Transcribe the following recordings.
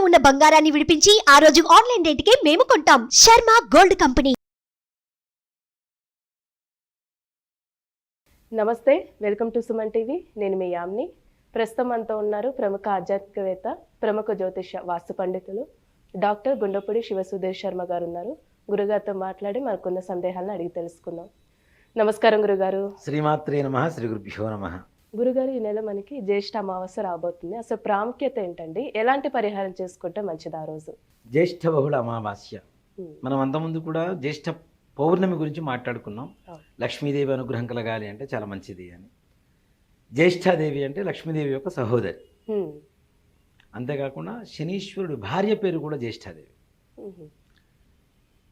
ఉన్న బంగారాన్ని విడిపించి ఆ రోజు ఆన్లైన్ రేటుకే మేము కొంటాం. Sharma gold company. నమస్తే, వెల్కమ్ టు సుమన్ టీవీ. నేను మీ యామ్ని. ప్రస్తుతం మనతో ఉన్నారు ప్రముఖ ఆధ్యాత్మికవేత్త, ప్రముఖ జ్యోతిష వాస్తు పండితులు డాక్టర్ గుండపూడి శివసుధీర్ శర్మ గారు ఉన్నారు. గురుగారితో మాట్లాడి మనకున్న సందేహాలను అడిగి తెలుసుకుందాం. నమస్కారం గురుగారు. శ్రీమాత్రే నమః. శ్రీ గురుభ్యో నమః. గురుగారు, ఈ నెల మనకి జ్యేష్ఠ అమావాస్య రాబోతుంది. అసలు ప్రాముఖ్యత ఏంటండి? ఎలాంటి పరిహారం చేసుకుంటే మంచిది ఆ రోజు? జ్యేష్ఠ బహుళ అమావాస్య. మనం అంతకుముందు కూడా జ్యేష్ఠ పౌర్ణమి గురించి మాట్లాడుకున్నాం. లక్ష్మీదేవి అనుగ్రహం కలగాలి అంటే చాలా మంచిది అని. జ్యేష్ఠాదేవి అంటే లక్ష్మీదేవి యొక్క సహోదరి. అంతేకాకుండా శనీశ్వరుడు భార్య పేరు కూడా జ్యేష్ఠాదేవి.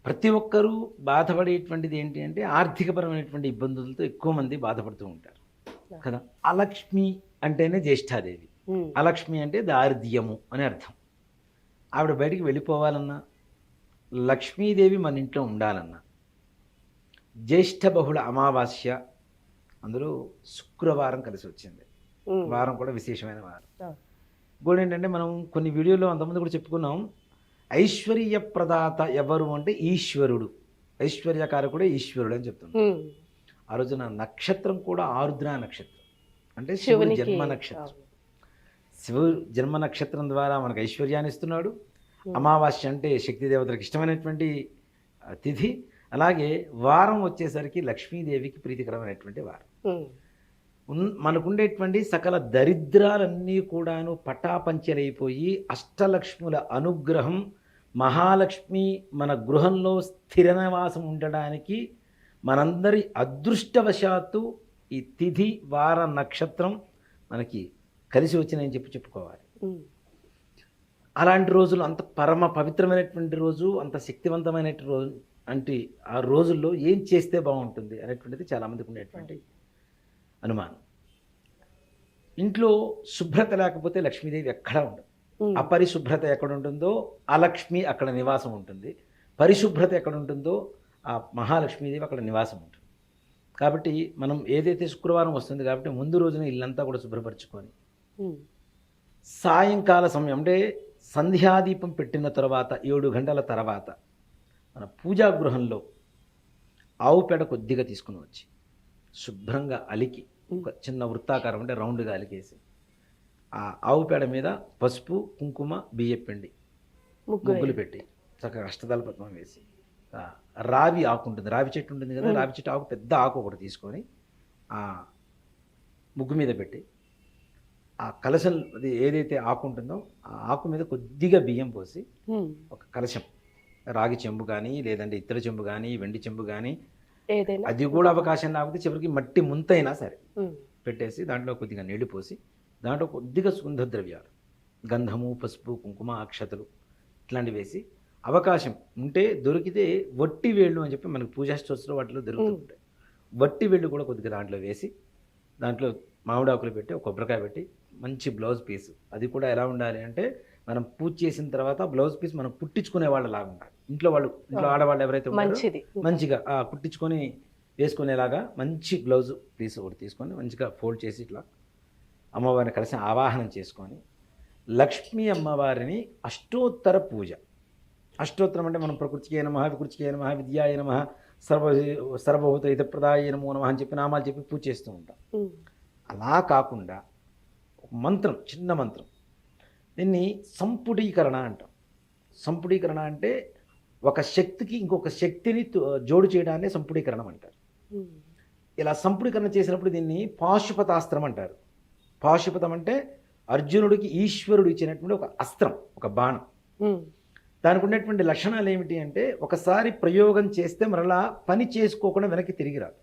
ప్రతి ఒక్కరూ బాధపడేటువంటిది ఏంటి అంటే ఆర్థికపరమైనటువంటి ఇబ్బందులతో ఎక్కువ మంది బాధపడుతూ ఉంటారు కదా. అలక్ష్మి అంటేనే జ్యేష్ఠాదేవి. అలక్ష్మి అంటే దారిద్ర్యము అని అర్థం. ఆవిడ బయటికి వెళ్ళిపోవాలన్నా, లక్ష్మీదేవి మన ఇంట్లో ఉండాలన్నా, జ్యేష్ఠ బహుళ అమావాస్య అందులో శుక్రవారం కలిసి వచ్చింది. వారం కూడా విశేషమైన వారం. ఇంకోటి ఏంటంటే మనం కొన్ని వీడియోలో అంతమంది కూడా చెప్పుకున్నాం, ఐశ్వర్య ప్రదాత ఎవరు అంటే ఈశ్వరుడు. ఐశ్వర్యకారకుడే ఈశ్వరుడు అని చెప్తున్నాం. ఆ రోజున నక్షత్రం కూడా ఆరుద్ర నక్షత్రం, అంటే శివుని జన్మ నక్షత్రం. శివుడు జన్మ నక్షత్రం ద్వారా మనకు ఐశ్వర్యాన్ని ఇస్తున్నాడు. అమావాస్య అంటే శక్తి దేవతలకు ఇష్టమైనటువంటి తిథి. అలాగే వారం వచ్చేసరికి లక్ష్మీదేవికి ప్రీతికరమైనటువంటి వారం. మనకుండేటువంటి సకల దరిద్రాలన్నీ కూడాను పటాపంచలైపోయి అష్టలక్ష్ముల అనుగ్రహం, మహాలక్ష్మి మన గృహంలో స్థిర నివాసం ఉండడానికి మనందరి అదృష్టవశాత్తు ఈ తిథి వార నక్షత్రం మనకి కలిసి వచ్చినాయని చెప్పుకోవాలి. అలాంటి రోజులు, అంత పరమ పవిత్రమైనటువంటి రోజు, అంత శక్తివంతమైన రోజు అంటే ఆ రోజుల్లో ఏం చేస్తే బాగుంటుంది అనేటువంటిది చాలామందికి ఉండేటువంటి అనుమానం. ఇంట్లో శుభ్రత లేకపోతే లక్ష్మీదేవి ఎక్కడా ఉండదు. అపరిశుభ్రత ఎక్కడ ఉంటుందో అలక్ష్మి అక్కడ నివాసం ఉంటుంది. పరిశుభ్రత ఎక్కడ ఉంటుందో ఆ మహాలక్ష్మీదేవి అక్కడ నివాసం ఉంటుంది. కాబట్టి మనం ఏదైతే శుక్రవారం వస్తుంది కాబట్టి ముందు రోజున ఇల్లంతా కూడా శుభ్రపరచుకొని సాయంకాల సమయం అంటే సంధ్యాదీపం పెట్టిన తర్వాత 7 గంటల తర్వాత మన పూజాగృహంలో ఆవు పేడ కొద్దిగా తీసుకుని వచ్చి శుభ్రంగా అలికి ఒక చిన్న వృత్తాకారం అంటే రౌండ్గా అలికేసి ఆ ఆవు పేడ మీద పసుపు, కుంకుమ, బియ్యపిండి ముగ్గులు పెట్టి చక్కగా అష్టదళ పద్మం వేసి రావి ఆకు ఉంటుంది, రావి చెట్టు ఉంటుంది కదా, రావి చెట్టు ఆకు పెద్ద ఆకు ఒకటి తీసుకొని ఆ ముగ్గు మీద పెట్టి ఆ కలశం అది ఏదైతే ఆకు ఉంటుందో ఆ ఆకు మీద కొద్దిగా బియ్యం పోసి ఒక కలశం, రాగి చెంబు కానీ లేదంటే ఇత్తడి చెంబు కానీ వెండి చెంబు కానీ అది కూడా అవకాశం లేకపోతే చివరికి మట్టి ముంతైనా సరే పెట్టేసి దాంట్లో కొద్దిగా నీళ్లు పోసి దాంట్లో కొద్దిగా సుగంధ ద్రవ్యాలు, గంధము, పసుపు, కుంకుమ, అక్షతలు ఇట్లాంటివి వేసి, అవకాశం ఉంటే దొరికితే వట్టి వేళ్ళు అని చెప్పి మనకు పూజా స్టోర్స్లో వాటిలో దొరుకుతూ ఉంటాయి. వట్టి వేళ్ళు కూడా కొద్దిగా దాంట్లో వేసి దాంట్లో మామిడాకులు పెట్టి ఒక కొబ్బరికాయ పెట్టి మంచి బ్లౌజ్ పీస్, అది కూడా ఎలా ఉండాలి అంటే మనం పూజ చేసిన తర్వాత బ్లౌజ్ పీస్ మనం కుట్టించుకునే వాళ్ళలాగా ఉండాలి. ఇంట్లో ఆడవాళ్ళు ఎవరైతే ఉంటారో మంచిగా కుట్టించుకొని వేసుకునేలాగా మంచి బ్లౌజ్ పీస్ ఒకటి తీసుకొని మంచిగా ఫోల్డ్ చేసి ఇట్లా అమ్మవారిని కలిసి ఆవాహనం చేసుకొని లక్ష్మీ అమ్మవారిని అష్టోత్తర పూజ. అష్టోత్తరం అంటే మనం ప్రకృతికే నమః, వికృతికే నమః, విద్యాయ నమః, సర్వభూత హితప్రదాయ నమో నమః అని చెప్పి నామాలు చెప్పి పూజ చేస్తూ ఉంటాం. అలా కాకుండా ఒక మంత్రం, చిన్న మంత్రం, దీన్ని సంపుటీకరణ అంటాం. సంపుటీకరణ అంటే ఒక శక్తికి ఇంకొక శక్తిని జోడు చేయడాన్ని సంపుటీకరణం అంటారు. ఇలా సంపుటీకరణ చేసినప్పుడు దీన్ని పాశుపతాస్త్రం అంటారు. పాశుపతం అంటే అర్జునుడికి ఈశ్వరుడు ఇచ్చినటువంటి ఒక అస్త్రం, ఒక బాణం. దానికి ఉన్నటువంటి లక్షణాలు ఏమిటి అంటే ఒకసారి ప్రయోగం చేస్తే మరలా పని చేసుకోకుండా వెనక్కి తిరిగి రాదు.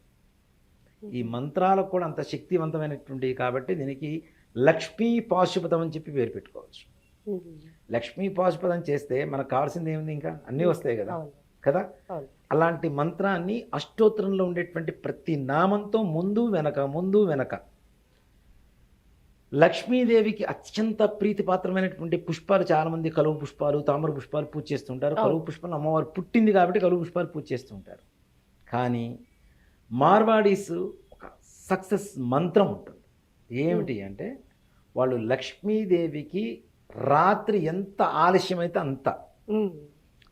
ఈ మంత్రాలకు కూడా అంత శక్తివంతమైనటువంటివి కాబట్టి దీనికి లక్ష్మీ పాశుపతం అని చెప్పి పేరు పెట్టుకోవచ్చు. లక్ష్మీ పాశుపతం చేస్తే మనకు కావాల్సింది ఏముంది, ఇంకా అన్నీ వస్తాయి కదా. అలాంటి మంత్రాన్ని అష్టోత్తరంలో ఉండేటువంటి ప్రతి నామంతో ముందు వెనక లక్ష్మీదేవికి అత్యంత ప్రీతిపాత్రమైనటువంటి పుష్పాలు, చాలామంది కలువ పుష్పాలు, తామర పుష్పాలు పూజ చేస్తుంటారు. కలువ పుష్పాలు అమ్మవారు పుట్టింది కాబట్టి కలువ పుష్పాలు పూజ చేస్తుంటారు. కానీ మార్వాడీస్ ఒక సక్సెస్ మంత్రం ఉంటుంది. ఏమిటి అంటే వాళ్ళు లక్ష్మీదేవికి రాత్రి ఎంత ఆలస్యమైతే అంత.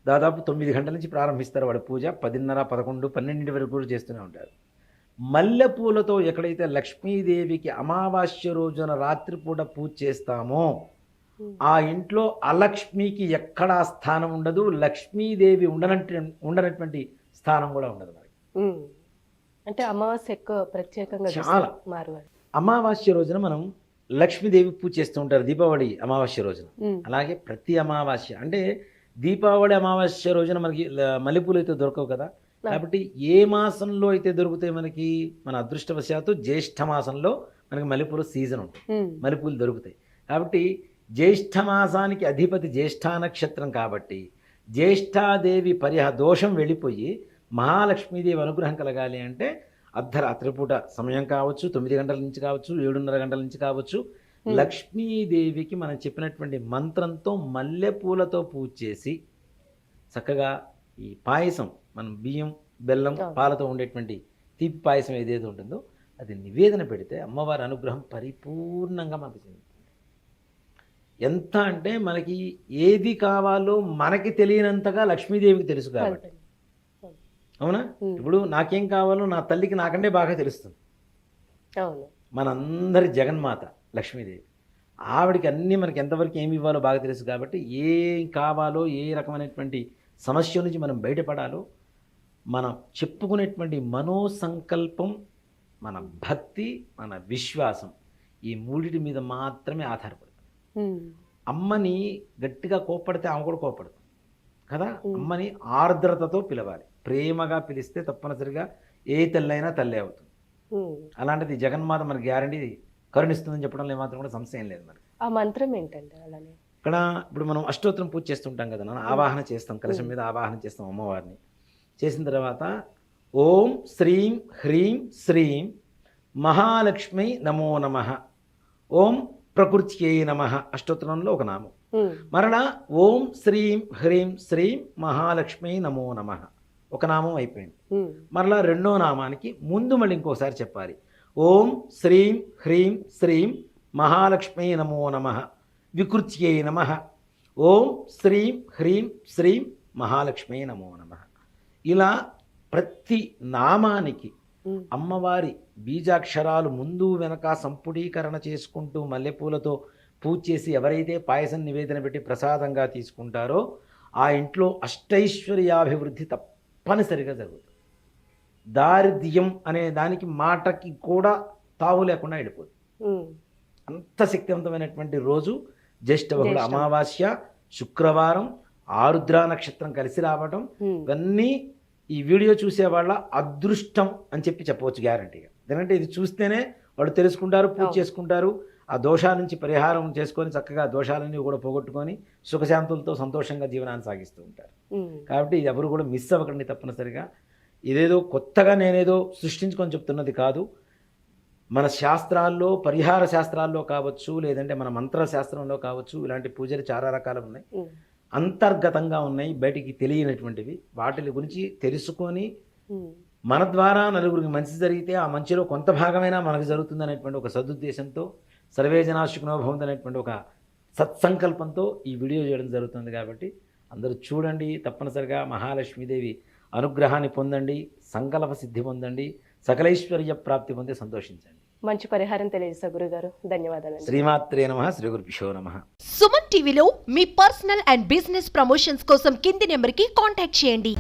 దాదాపు 9 గంటల నుంచి ప్రారంభిస్తారు వాడి పూజ. 10:30, 11, 12 వరకు కూడా చేస్తూనే ఉంటారు. మల్లెపూలతో ఎక్కడైతే లక్ష్మీదేవికి అమావాస్య రోజున రాత్రిపూట పూజ చేస్తామో ఆ ఇంట్లో అలక్ష్మికి ఎక్కడా స్థానం ఉండదు, లక్ష్మీదేవి ఉండనటువంటి స్థానం కూడా ఉండదు మనకి. అంటే అమావాస్య ఎక్కువ ప్రత్యేకంగా చాలా. మార్వాడి అమావాస్య రోజున మనం లక్ష్మీదేవి పూజ చేస్తూ ఉంటారు దీపావళి అమావాస్య రోజున. అలాగే ప్రతి అమావాస్య అంటే దీపావళి అమావాస్య రోజున మనకి మల్లెపూలు అయితే దొరకవు కదా, కాబట్టి ఏ మాసంలో అయితే దొరుకుతాయి మనకి, మన అదృష్టవశాత్తు జ్యేష్ఠ మాసంలో మనకి మల్లెపూలు సీజన్ ఉంటుంది, మల్లెపూలు దొరుకుతాయి. కాబట్టి జ్యేష్ఠ మాసానికి అధిపతి జ్యేష్ఠ నక్షత్రం కాబట్టి జ్యేష్ఠాదేవి దోషం వెళ్ళిపోయి మహాలక్ష్మీదేవి అనుగ్రహం కలగాలి అంటే అర్ధరాత్రి పూట సమయం కావచ్చు, 9 గంటల నుంచి కావచ్చు, 7:30 గంటల నుంచి కావచ్చు, లక్ష్మీదేవికి మనం చెప్పినటువంటి మంత్రంతో మల్లెపూలతో పూజ చేసి చక్కగా ఈ పాయసం, మనం బియ్యం, బెల్లం, పాలతో ఉండేటువంటి తీపి పాయసం ఏదైతే ఉంటుందో అది నివేదన పెడితే అమ్మవారి అనుగ్రహం పరిపూర్ణంగా మనకు చెందుతుంది. ఎంత అంటే మనకి ఏది కావాలో మనకి తెలియనంతగా లక్ష్మీదేవికి తెలుసు కాబట్టి. అవునా? ఇప్పుడు నాకేం కావాలో నా తల్లికి నాకంటే బాగా తెలుస్తుంది. మనందరి జగన్మాత లక్ష్మీదేవి, ఆవిడికి అన్నీ మనకి ఎంతవరకు ఏమి ఇవ్వాలో బాగా తెలుసు కాబట్టి ఏం కావాలో, ఏ రకమైనటువంటి సమస్య నుంచి మనం బయటపడాలో మనం చెప్పుకునేటువంటి మనోసంకల్పం, మన భక్తి, మన విశ్వాసం, ఈ మూడిటి మీద మాత్రమే ఆధారపడుతుంది. అమ్మని గట్టిగా కోప్పడితే ఆమె కూడా కోప్పడుతుంది కదా. అమ్మని ఆర్ద్రతతో పిలవాలి, ప్రేమగా పిలిస్తే తప్పనిసరిగా ఏ తల్లైనా తల్లే అవుతుంది. అలాంటిది జగన్మాత మనకి గ్యారంటీ కరుణిస్తుందని చెప్పడంలో ఏమాత్రం కూడా సంశయం లేదు. మరి ఆ మంత్రం ఏంటంటే అలానే ఇక్కడ ఇప్పుడు మనం అష్టోత్తరం పూజ చేస్తుంటాం కదా నాన్న, ఆవాహన చేస్తాం, కలశం మీద ఆవాహన చేస్తాం అమ్మవారిని. చేసిన తర్వాత ఓం శ్రీం హ్రీం శ్రీం మహాలక్ష్మి నమో నమః, ఓం ప్రకృత్యై నమః అష్టోత్తరంలో ఒక నామం. మరలా ఓం శ్రీం హ్రీం శ్రీం మహాలక్ష్మి నమో నమః ఒక నామం అయిపోయింది. మరలా రెండో నామానికి ముందు మళ్ళీ ఇంకోసారి చెప్పాలి, ఓం శ్రీం హ్రీం శ్రీం మహాలక్ష్మి నమో నమః వికృత్యై నమః, ఓం శ్రీం హ్రీం శ్రీం మహాలక్ష్మి నమో నమః. ఇలా ప్రతి నామానికి అమ్మవారి బీజాక్షరాలు ముందు వెనక సంపుడీకరణ చేసుకుంటూ మల్లెపూలతో పూజ చేసి ఎవరైతే పాయసం నివేదన పెట్టి ప్రసాదంగా తీసుకుంటారో ఆ ఇంట్లో అష్టైశ్వర్యాభివృద్ధి తప్పనిసరిగా జరుగుతుంది. దారిద్ర్యం అనే దానికి మాటకి కూడా తావు లేకుండా వెళ్ళిపోతుంది. అంత శక్తివంతమైనటువంటి రోజు జ్యేష్ఠ బహుళ అమావాస్య, శుక్రవారం, ఆరుద్ర నక్షత్రం కలిసి రావడం, ఇవన్నీ ఈ వీడియో చూసే వాళ్ళ అదృష్టం అని చెప్పవచ్చు గ్యారంటీగా. ఎందుకంటే ఇది చూస్తేనే వాళ్ళు తెలుసుకుంటారు, పూజ చేసుకుంటారు, ఆ దోషాల నుంచి పరిహారం చేసుకొని చక్కగా దోషాలన్నీ కూడా పోగొట్టుకొని సుఖశాంతులతో సంతోషంగా జీవనాన్ని సాగిస్తూ ఉంటారు. కాబట్టి ఇది ఎవరు కూడా మిస్ అవ్వకండి తప్పనిసరిగా. ఇదేదో కొత్తగా నేనేదో సృష్టించుకొని చెప్తున్నది కాదు. మన శాస్త్రాల్లో, పరిహార శాస్త్రాల్లో కావచ్చు, లేదంటే మన మంత్ర శాస్త్రంలో కావచ్చు, ఇలాంటి పూజలు చాలా రకాలు ఉన్నాయి, అంతర్గతంగా ఉన్నాయి, బయటికి తెలియనటువంటివి. వాటి గురించి తెలుసుకొని మన ద్వారా నలుగురికి మంచి జరిగితే ఆ మంచిలో కొంత భాగమైనా మనకు జరుగుతుంది అనేటువంటి ఒక సదుద్దేశంతో, సర్వే జనా సుఖినో భవంతు అనేటువంటి ఒక సత్సంకల్పంతో ఈ వీడియో చేయడం జరుగుతుంది. కాబట్టి అందరూ చూడండి, తప్పనిసరిగా మహాలక్ష్మీదేవి అనుగ్రహాన్ని పొందండి, సంకల్ప సిద్ధి పొందండి, సకలైశ్వర్య ప్రాప్తి పొంది సంతోషించండి. మంచి పరిహారం తెలియజేశారు గురుగారు, ధన్యవాదాలు. శ్రీమాత్రే నమః, శ్రీ గురుభ్యో నమః. సుమన్ టీవీలో మీ పర్సనల్ అండ్ బిజినెస్ ప్రమోషన్స్ కోసం కింది నెంబర్కి కాంటాక్ట్ చేయండి.